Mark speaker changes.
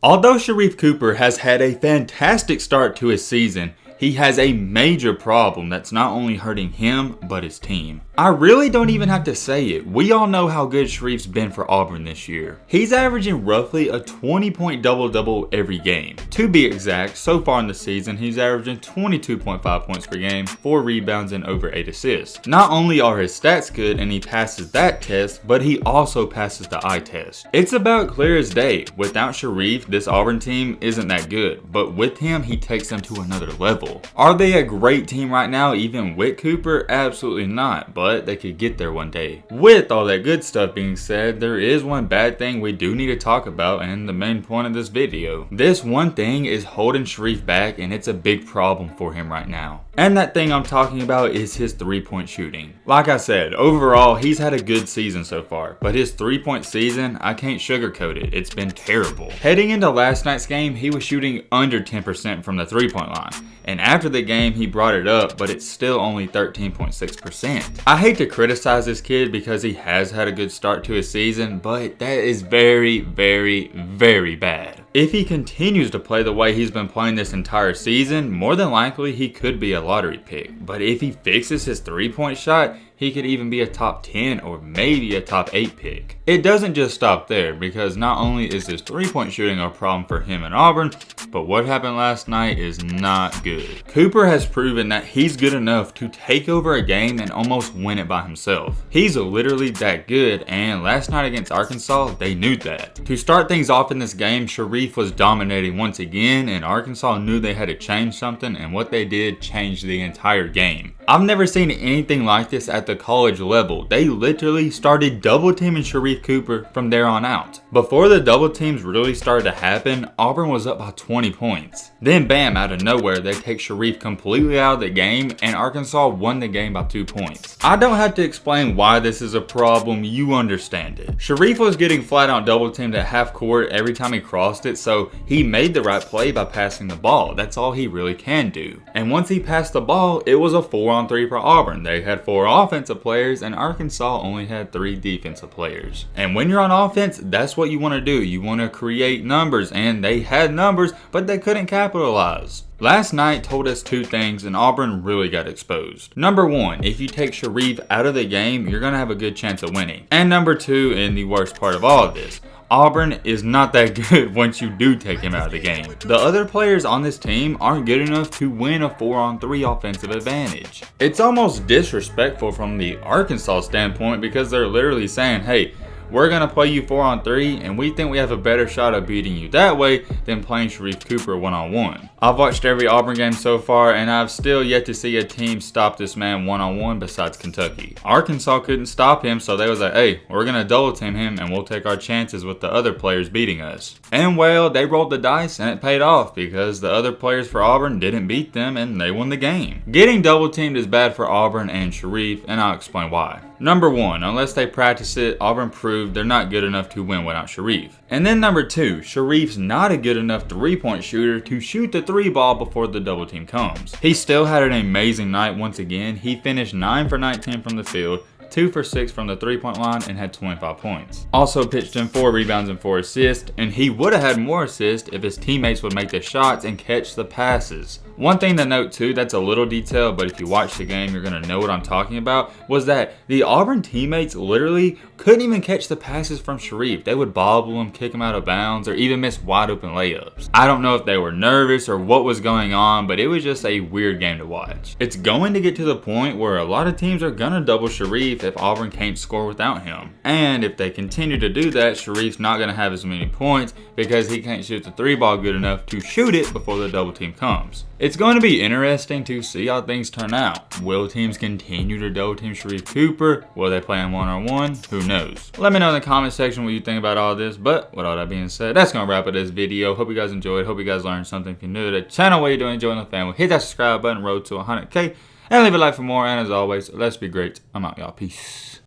Speaker 1: Although Sharife Cooper has had a fantastic start to his season, he has a major problem that's not only hurting him, but his team. I really don't even have to say it. We all know how good Sharife's been for Auburn this year. He's averaging roughly a 20-point double-double every game. To be exact, so far in the season, he's averaging 22.5 points per game, 4 rebounds, and over 8 assists. Not only are his stats good and he passes that test, but he also passes the eye test. It's about clear as day. Without Sharife, this Auburn team isn't that good, but with him, he takes them to another level. Are they a great team right now, even with Cooper? Absolutely not, but they could get there one day. With all that good stuff being said, there is one bad thing we do need to talk about, and the main point of this video. This one thing is holding Sharife back, and it's a big problem for him right now. And that thing I'm talking about is his 3-point shooting. Like I said, overall, he's had a good season so far, but his 3-point season, I can't sugarcoat it. It's been terrible. Heading into last night's game, he was shooting under 10% from the 3-point line. And after the game, he brought it up, but it's still only 13.6%. I hate to criticize this kid because he has had a good start to his season, but that is very, very, very bad. If he continues to play the way he's been playing this entire season, more than likely he could be a lottery pick. But if he fixes his 3-point shot, he could even be a top 10 or maybe a top 8 pick. It doesn't just stop there, because not only is his 3-point shooting a problem for him in Auburn, but what happened last night is not good. Cooper has proven that he's good enough to take over a game and almost win it by himself. He's literally that good, and last night against Arkansas, they knew that. To start things off in this game, Sharife was dominating once again, and Arkansas knew they had to change something, and what they did changed the entire game. I've never seen anything like this at the college level. They literally started double teaming Sharife Cooper from there on out. Before the double teams really started to happen, Auburn was up by 20 points. Then bam, out of nowhere, they take Sharife completely out of the game, and Arkansas won the game by 2 points. I don't have to explain why this is a problem, you understand it. Sharife was getting flat out double teamed at half court every time he crossed it, so he made the right play by passing the ball. That's all he really can do. And once he passed the ball, it was a 4-on-3 for Auburn. They had 4 offensive players, and Arkansas only had 3 defensive players. And when you're on offense, that's what you want to do. You want to create numbers, and they had numbers, but they couldn't capitalize. Last night told us 2 things, and Auburn really got exposed. Number 1, if you take Sharife out of the game, you're going to have a good chance of winning. And number 2, and the worst part of all of this, Auburn is not that good once you do take him out of the game. The other players on this team aren't good enough to win a 4-on-3 offensive advantage. It's almost disrespectful from the Arkansas standpoint, because they're literally saying, hey, we're going to play you 4-on-3, and we think we have a better shot of beating you that way than playing Sharife Cooper 1-on-1. I've watched every Auburn game so far, and I've still yet to see a team stop this man 1-on-1 besides Kentucky. Arkansas couldn't stop him, so they was like, hey, we're going to double team him, and we'll take our chances with the other players beating us. And well, they rolled the dice, and it paid off, because the other players for Auburn didn't beat them, and they won the game. Getting double teamed is bad for Auburn and Sharife, and I'll explain why. Number 1, unless they practice it, Auburn proved they're not good enough to win without Sharife. And then number 2, Sharife's not a good enough 3-point shooter to shoot the 3 ball before the double team comes. He still had an amazing night once again. He finished 9 for 19 from the field, 2 for 6 from the 3-point line, and had 25 points. Also pitched in 4 rebounds and 4 assists, and he would have had more assists if his teammates would make the shots and catch the passes. One thing to note too, that's a little detail, but if you watch the game, you're going to know what I'm talking about, was that the Auburn teammates literally couldn't even catch the passes from Sharife. They would bobble him, kick him out of bounds, or even miss wide open layups. I don't know if they were nervous or what was going on, but it was just a weird game to watch. It's going to get to the point where a lot of teams are going to double Sharife if Auburn can't score without him. And if they continue to do that, Sharife's not going to have as many points because he can't shoot the 3 ball good enough to shoot it before the double team comes. It's going to be interesting to see how things turn out. Will teams continue to double team Sharife Cooper? Will they play him 1-on-1? Who knows? Let me know in the comment section what you think about all this. But with all that being said, that's going to wrap up this video. Hope you guys enjoyed. Hope you guys learned something. If you're new to the channel, what are you doing? Join the family. Hit that subscribe button. Road to 100K. And leave a like for more. And as always, let's be great. I'm out, y'all. Peace.